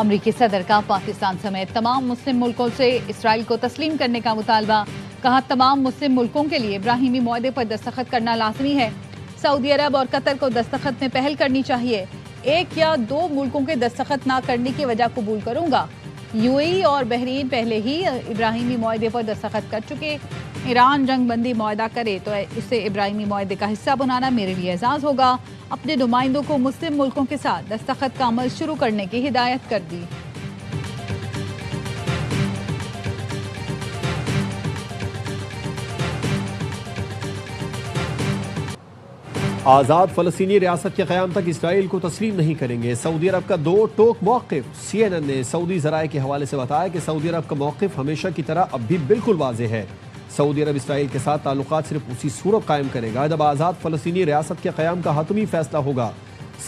अमरीकी सदर का पाकिस्तान समेत तमाम मुस्लिम मुल्कों से इसराइल को तस्लीम करने का मुतालबा। कहा, तमाम मुस्लिम मुल्कों के लिए इब्राहिमी मुआहदे पर दस्तखत करना लाजमी है। सऊदी अरब और कतर को दस्तखत में पहल करनी चाहिए। एक या दो मुल्कों के दस्तखत ना करने की वजह कबूल करूंगा। यूएई और बहरीन पहले ही इब्राहिमी मुआहदे पर दस्तखत कर चुके। ईरान जंग बंदी मुआहदा करे तो उसे इब्राहिमी मुआहदे का हिस्सा बनाना मेरे लिए एजाज़ होगा। अपने नुमाइंदों को मुस्लिम मुल्कों के साथ दस्तखत का अमल शुरू करने की हिदायत कर दी। आज़ाद फ़लस्तीनी रियासत के क़याम तक इसराइल को तस्लीम नहीं करेंगे। सऊदी अरब का दो टोक मौक़िफ़। CNN ने सऊदी ज़राए के हवाले से बताया कि सऊदी अरब का मौक़िफ़ हमेशा की तरह अब भी बिल्कुल वाज़ेह है। सऊदी अरब इसराइल के साथ ताल्लुकात सिर्फ उसी सूरत कायम करेगा जब आज़ाद फ़लस्तीनी रियासत के क़याम का हतमी फ़ैसला होगा।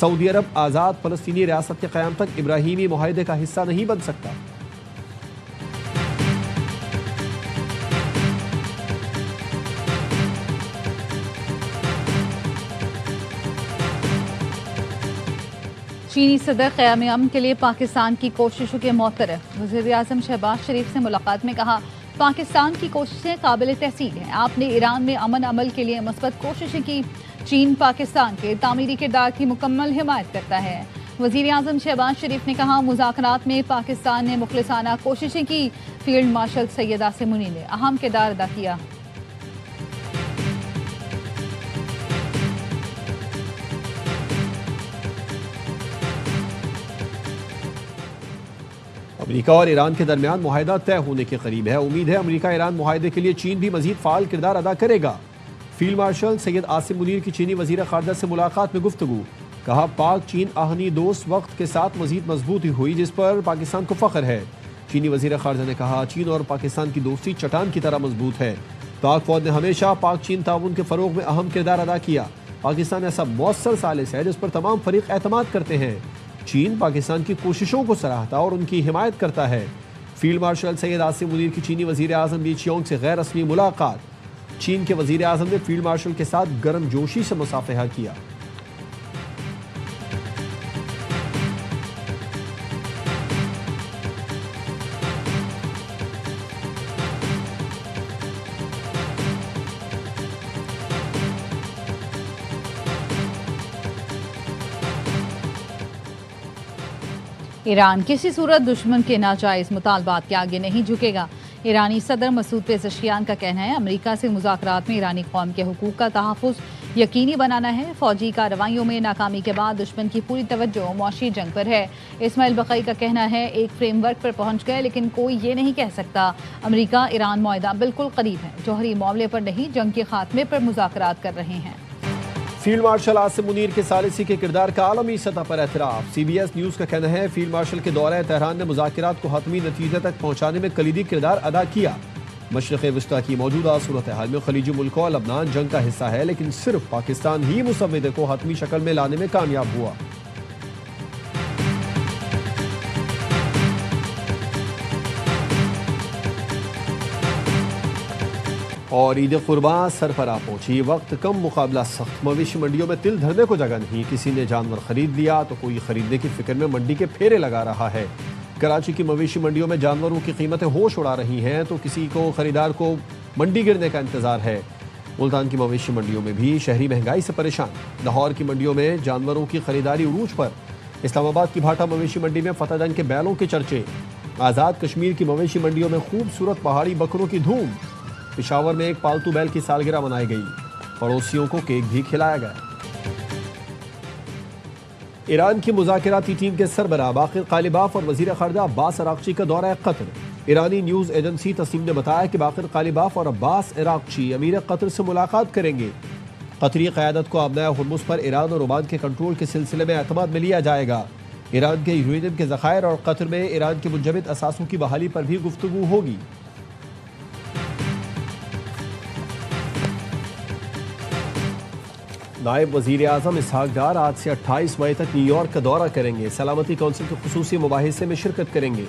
सऊदी अरब आज़ाद फ़लस्तीनी रियासत के क़याम तक इब्राहिमी मुआहदे का हिस्सा नहीं बन सकता। चीनी सदर क़याम अमन के लिए पाकिस्तान की कोशिशों के मोतरफ़। वज़ीर-ए-आज़म शहबाज शरीफ से मुलाकात में कहा, पाकिस्तान की कोशिशें काबिल तहसीन हैं। आपने ईरान में अमन अमल के लिए मुस्बत कोशिशें की। चीन पाकिस्तान के तामीरी किरदार की मुकम्मल हिमायत करता है। वज़ीर-ए-आज़म शहबाज शरीफ ने कहा, मुज़ाकरात में पाकिस्तान ने मुखलिसाना कोशिशें की। फील्ड मार्शल सैयद आसिम मुनी ने अहम किरदार अदा किया। अमेरिका और ईरान के दरमियान मुआहदा तय होने के करीब है। उम्मीद है अमेरिका ईरान मुआहदे के लिए चीन भी मजीद फ़ाल किरदार अदा करेगा। फील्ड मार्शल सैयद आसिम मुनीर की चीनी वज़ीर ख़ारजा से मुलाकात में गुफ्तगू। कहा, पाक चीन आहनी दोस्त वक्त के साथ मजीद मजबूती हुई जिस पर पाकिस्तान को फ़ख्र है। चीनी वज़ीर ख़ारजा ने कहा, चीन और पाकिस्तान की दोस्ती चट्टान की तरह मजबूत है। पाक फ़ौज ने हमेशा पाक चीन ताउन के फ़रोग में अहम किरदार अदा किया। पाकिस्तान ऐसा मौसर सालिस है जिस पर तमाम फरीक एतमाद करते हैं। चीन पाकिस्तान की कोशिशों को सराहता और उनकी हिमायत करता है। फील्ड मार्शल सैयद आसिम मुनीर की चीनी वज़ीर आज़म ली चियोंग से गैर रस्मी मुलाकात। चीन के वज़ीर आज़म ने फील्ड मार्शल के साथ गर्म जोशी से मुसाफहा किया। ईरान किसी सूरत दुश्मन के नाजायज़ मुतालबात के आगे नहीं झुकेगा। ईरानी सदर मसूद पेज़ेश्कियान का कहना है, अमेरिका से मुज़ाकरात में ईरानी कौम के हुकूक का तहफ़्फ़ुज़ यकीनी बनाना है। फ़ौजी कार्रवाइयों में नाकामी के बाद दुश्मन की पूरी तवज्जो मौशी जंग पर है। इस्माइल बक़ई का कहना है, एक फ्रेमवर्क पर पहुँच गए लेकिन कोई ये नहीं कह सकता अमेरिका ईरान मुआहदा बिल्कुल करीब है। जौहरी मामले पर नहीं, जंग के खात्मे पर मुज़ाकरात कर रहे हैं। फील्ड मार्शल आसिम मुनीर के सालिसी के किरदार का आलमी सतह पर एतराफ़। CBS न्यूज़ का कहना है, फील्ड मार्शल के दौरे तेहरान ने मुज़ाकरात को हतमी नतीजे तक पहुँचाने में कलीदी किरदार अदा किया। मशरिक़ वस्ता की मौजूदा सूरत हाल में खलीजी मुल्कों और लबनान जंग का हिस्सा है लेकिन सिर्फ पाकिस्तान ही मुसव्विदे को हतमी शक्ल में लाने में कामयाब हुआ। और ईद कुर्बान सर पर आ पहुंची। वक्त कम, मुकाबला सख्त। मवेशी मंडियों में तिल धरने को जगह नहीं। किसी ने जानवर खरीद लिया तो कोई खरीदने की फिक्र में मंडी के फेरे लगा रहा है। कराची की मवेशी मंडियों में जानवरों की कीमतें होश उड़ा रही हैं तो किसी को खरीदार को मंडी गिरने का इंतजार है। मुल्तान की मवेशी मंडियों में भी शहरी महंगाई से परेशान। लाहौर की मंडियों में जानवरों की खरीदारी उरूज पर। इस्लामाबाद की भाटा मवेशी मंडी में फतेह जंग के बैलों के चर्चे। आज़ाद कश्मीर की मवेशी मंडियों में खूबसूरत पहाड़ी बकरों की धूम। पेशावर में एक पालतू बैल की सालगिरह मनाई गई। पड़ोसियों को केक भी खिलाया गया। ईरान की मुज़ाकराती टीम के सरबराह बाक़िर क़ालिबाफ़ और वज़ीर ख़ारजा अब्बास अराग़ची का दौरा कतर। ईरानी न्यूज़ एजेंसी तस्नीम ने बताया कि बाक़िर क़ालिबाफ़ और अब्बास अराग़ची अमीर कतर से मुलाकात करेंगे। कतरी क़यादत को आबनाए हुर्मुज़ पर ईरान और ओमान के कंट्रोल के सिलसिले में एतमाद में लिया जाएगा। ईरान के यूरेनियम के ज़ख़ायर और कतर में ईरान के मुंजमद असासों की बहाली पर भी गुफ्तगू होगी। नायब वज़ीर आज़म इसहाक़ डार आज से 28 मई तक न्यूयॉर्क का दौरा करेंगे। सलामती कौंसिल के खुसूसी मुबाहिसे में शिरकत करेंगे।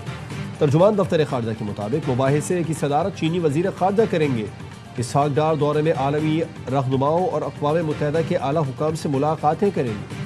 तर्जुमान दफ्तर ख़ारजा के मुताबिक मुबाहिसे की सदारत चीनी वज़ीर ख़ारजा करेंगे। इसहाक़ डार दौरे में आलमी रहनुमाओं और अक़वाम मुत्तहिदा के आला हुकाम से मुलाकातें करेंगे।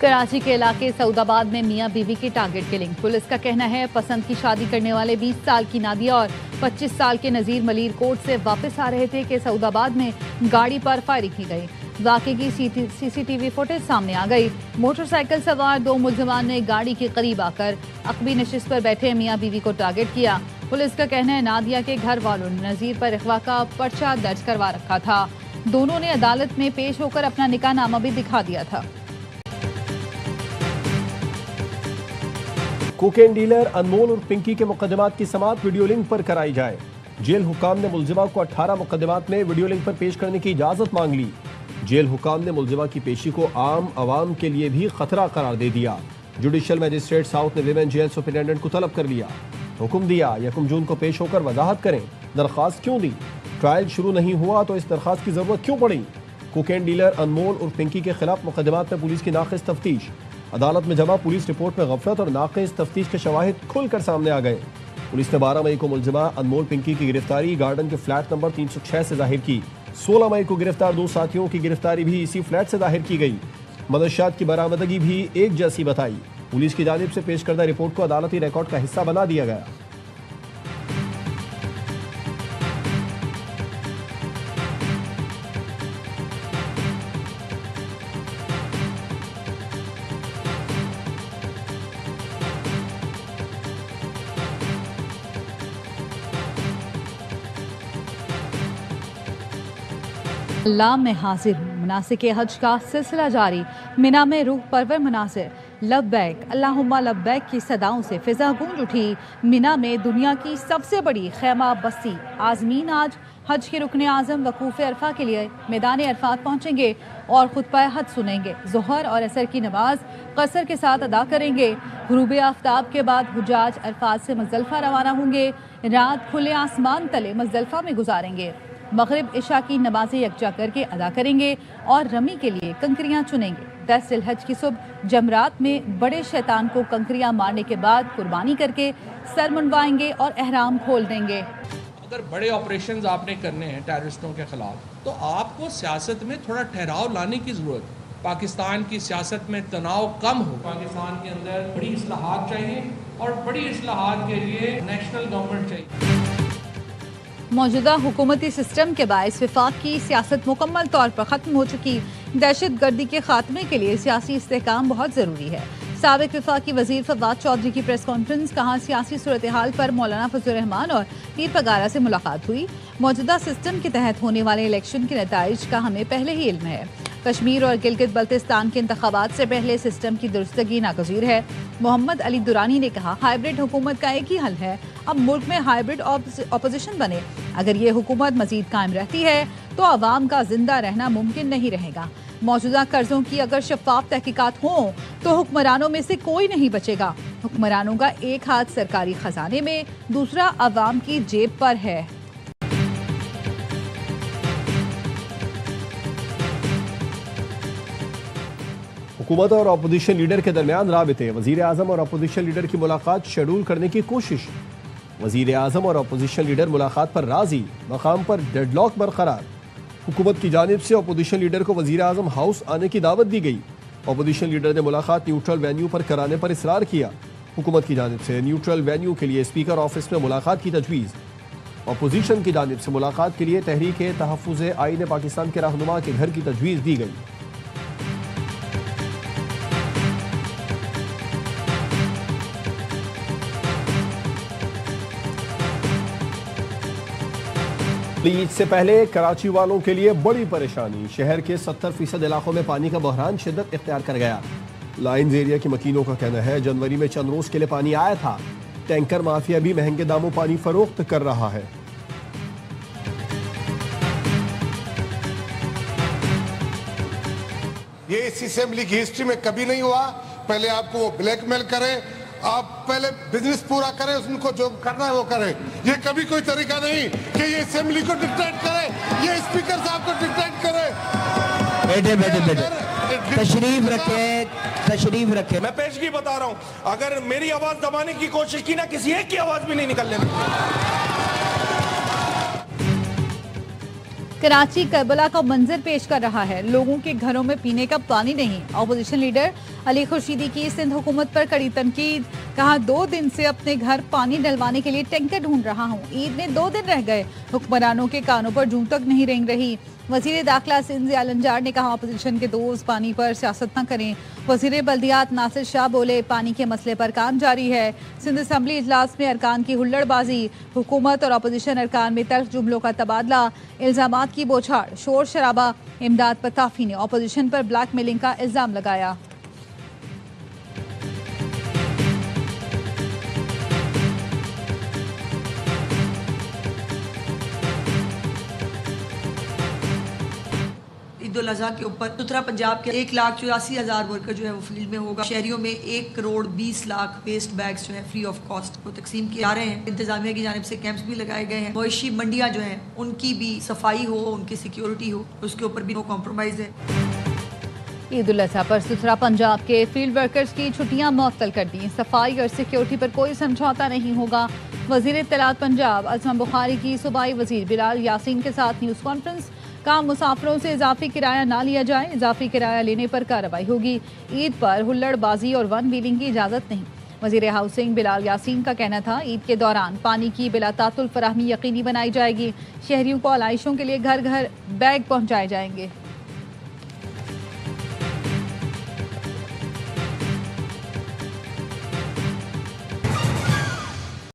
कराची के इलाके सऊदाबाद में मियां बीवी की टारगेट किलिंग। पुलिस का कहना है पसंद की शादी करने वाले 20 साल की नादिया और 25 साल के नजीर मलीर कोर्ट से वापस आ रहे थे कि सऊदाबाद में गाड़ी पर फायरिंग की गई। वाकये की सीसीटीवी फुटेज सामने आ गई। मोटरसाइकिल सवार 2 मुलजमान ने गाड़ी के करीब आकर अकबी नशिस्त पर बैठे मियां बीवी को टारगेट किया। पुलिस का कहना है नादिया के घर वालों ने नजीर पर अगवा का पर्चा दर्ज करवा रखा था। दोनों ने अदालत में पेश होकर अपना निकाहनामा भी दिखा दिया था। कोकेन डीलर अनमोल और पिंकी के मुकदमात की समाअत वीडियो लिंक पर कराई जाए। जेल हुकाम ने मुलजिमा को 18 मुकदमात में वीडियो लिंक पर पेश करने की इजाजत मांग ली। जेल हुकाम ने मुलजिमा की पेशी को आम आवाम के लिए भी खतरा करार दे दिया। जुडिशल मजिस्ट्रेट साउथ ने विमेन जेल सुपरिटेंडेंट को तलब कर लिया। हुक्म दिया 1 जून को पेश होकर वजाहत करें दरख्वास्त क्यों दी, ट्रायल शुरू नहीं हुआ तो इस दरख्वास्त की जरूरत क्यों पड़ी। कोकेन डीलर अनमोल और पिंकी के खिलाफ मुकदमात में पुलिस की नाक़िस तफ्तीश। अदालत में जमा पुलिस रिपोर्ट में गफलत और नाक़िस तफ्तीश के शवाहिद खुलकर सामने आ गए। पुलिस ने 12 मई को मुलजिमा अनमोल पिंकी की गिरफ्तारी गार्डन के फ्लैट नंबर 306 से जाहिर की। 16 मई को गिरफ्तार 2 साथियों की गिरफ्तारी भी इसी फ्लैट से जाहिर की गई। मदरसात की बरामदगी भी एक जैसी बताई। पुलिस की जानिब से पेश करदा रिपोर्ट को अदालती रिकॉर्ड का हिस्सा बना दिया गया। अल्लाह में हाजिर हूँ मुनासिक हज का सिलसिला जारी। मिना में रूह परवर मुनासिर लब्बैक अल्लाहुम्मा लब्बैक की सदाओं से फिजा गूंज उठी। मिना में दुनिया की सबसे बड़ी खैमा बस्ती आज़मीन आज हज के रुकन आज़म वकूफ़ अरफा के लिए मैदान अरफात पहुँचेंगे और खुतबा हज सुनेंगे। ज़ोहर और असर की नमाज कसर के साथ अदा करेंगे। गुरूब आफ्ताब के बाद हुजाज अरफात से मुज़दलिफ़ा रवाना होंगे। रात खुले आसमान तले मुज़दलिफ़ा में गुजारेंगे। मगरिब इशा की नमाज़ें यकजा करके अदा करेंगे और रमी के लिए कंकरियां चुनेंगे। 10 जिलहज की सुबह जमरात में बड़े शैतान को कंकरियां मारने के बाद कुर्बानी करके सर मुंडवाएंगे और एहराम खोल देंगे। अगर बड़े ऑपरेशंस आपने करने हैं टेररिस्टों के खिलाफ तो आपको सियासत में थोड़ा ठहराव लाने की ज़रूरत है। पाकिस्तान की सियासत में तनाव कम हो। पाकिस्तान के अंदर बड़ी इस्लाहात चाहिए और बड़ी इस्लाहात के लिए नेशनल गवर्नमेंट चाहिए। मौजूदा हुकूमती सिस्टम के बायस वफाक की सियासत मुकम्मल तौर पर ख़त्म हो चुकी। दहशत गर्दी के खात्मे के लिए सियासी इस्तेहकाम बहुत ज़रूरी है। साबिक वफाकी वज़ीर फवाद चौधरी की प्रेस कॉन्फ्रेंस। कहा सियासी सूरत हाल पर मौलाना फजल रहमान और पीर पगारा से मुलाकात हुई। मौजूदा सिस्टम के तहत होने वाले इलेक्शन के नताइज का हमें पहले ही इल्म है। कश्मीर और गिलगित बल्तिस्तान के इंतखाबात से पहले सिस्टम की दुरुस्तगी नागज़ीर है। मोहम्मद अली दुरानी ने कहा हाइब्रिड हुकूमत का एक ही हल है, अब मुल्क में हाइब्रिड अपोजिशन बने। अगर ये हुकूमत मजीद कायम रहती है तो आवाम का जिंदा रहना मुमकिन नहीं रहेगा। मौजूदा कर्जों की अगर शफाफ तहकीकात हों तो हुक्मरानों में से कोई नहीं बचेगा। हुक्मरानों का एक हाथ सरकारी खजाने में, दूसरा आवाम की जेब पर है। हुकूमत और अपोजिशन लीडर के दरमियान राबिते। वजीर आजम और अपोजिशन लीडर की मुलाकात शेड्यूल करने की कोशिश। वजीर आजम और अपोजिशन लीडर मुलाकात पर राजी, मकाम पर डेडलॉक बरकरार। हुकूमत की जानिब से अपोजिशन लीडर को वजीर आजम हाउस आने की दावत दी गई। अपोजिशन लीडर ने मुलाकात न्यूट्रल वेन्यू पर कराने पर इसरार किया। हुकूमत की जानिब से न्यूट्रल वेन्यू के लिए स्पीकर ऑफिस में मुलाकात की तजवीज़। अपोजिशन की जानिब से मुलाकात के लिए तहरीक तहफ़्फ़ुज़ आईन पाकिस्तान के रहनुमा के घर की तजवीज़ दी गई। ईद से पहले कराची वालों के लिए बड़ी परेशानी। शहर के 70% इलाकों में पानी का बहरान शिद्दत इख्तियार कर गया। लाइन्स एरिया के मकीनों का कहना है जनवरी में चंद रोज के लिए पानी आया था। टैंकर माफिया भी महंगे दामों पानी फरोख्त कर रहा है। ये इस असेंबली की हिस्ट्री में कभी नहीं हुआ। पहले आपको वो ब्लैकमेल करे, आप पहले बिजनेस पूरा करें, उनको जो करना है वो करें। ये कभी कोई तरीका नहीं कि ये असेंबली को डिक्टेट करे, ये स्पीकर साहब को डिक्टेट करे। बेटे तशरीफ रखे। मैं पेशगी बता रहा हूं, अगर मेरी आवाज दबाने की कोशिश की ना, किसी एक की आवाज भी नहीं निकलने। कराची करबला का मंजर पेश कर रहा है, लोगों के घरों में पीने का पानी नहीं। ऑपोजिशन लीडर अली खुर्शीदी की सिंध हुकूमत पर कड़ी तनकीद, कहा 2 दिन से अपने घर पानी डलवाने के लिए टैंकर ढूंढ रहा हूँ, ईद में 2 दिन रह गए, हुक्मरानों के कानों पर जूं तक नहीं रेंग रही। वजीर दाखिला सिंध ज़िया अलंजार ने कहा अपोजिशन के दोस्त पानी पर सियासत न करें। वजीर बल्दियात नासिर शाह बोले पानी के मसले पर काम जारी है। सिंध असम्बली इजलास में अरकान की हुल्लड़बाजी, हुकूमत और अपोजिशन अरकान में तल्ख जुमलों का तबादला, इल्जामात की बौछार, शोर शराबा। इमदाद पताफी ने अपोजिशन पर ब्लैकमेलिंग का इल्जाम लगाया। ईद उल अज़हा के ऊपर सुथरा पंजाब के 1,84,000 वर्कर जो है वो फील्ड में होगा। शहरियों में 1,20,00,000 वेस्ट बैग्स जो है फ्री ऑफ कॉस्ट को तकसीम किए जा रहे हैं। इंतजामिया की जानिब से कैंप्स भी लगाए गए हैं। मवेशी मंडियाँ जो हैं उनकी भी सफाई हो, उनकी सिक्योरिटी हो, उसके ऊपर भी नो कॉम्प्रोमाइज़ है। ईद उल अज़हा पर सुथरा पंजाब के फील्ड वर्कर्स की छुट्टियां मुअत्तल कर दी। सफाई और सिक्योरिटी पर कोई समझौता नहीं होगा। वजीर इत्तलात पंजाब अज़म बुखारी की सूबाई वजीर बिलाल यासीन के साथ न्यूज़ कॉन्फ्रेंस, कहा मुसाफिरों से इजाफी किराया ना लिया जाए, इजाफी किराया लेने पर कार्रवाई होगी। ईद पर हुल्लड़बाजी और वन व्हीलिंग की इजाज़त नहीं। वजीर हाउसिंग बिलाल यासीन का कहना था ईद के दौरान पानी की बिलातातुल फराहमी यकीनी बनाई जाएगी। शहरियों को आलाइशों के लिए घर घर बैग पहुँचाए जाएंगे।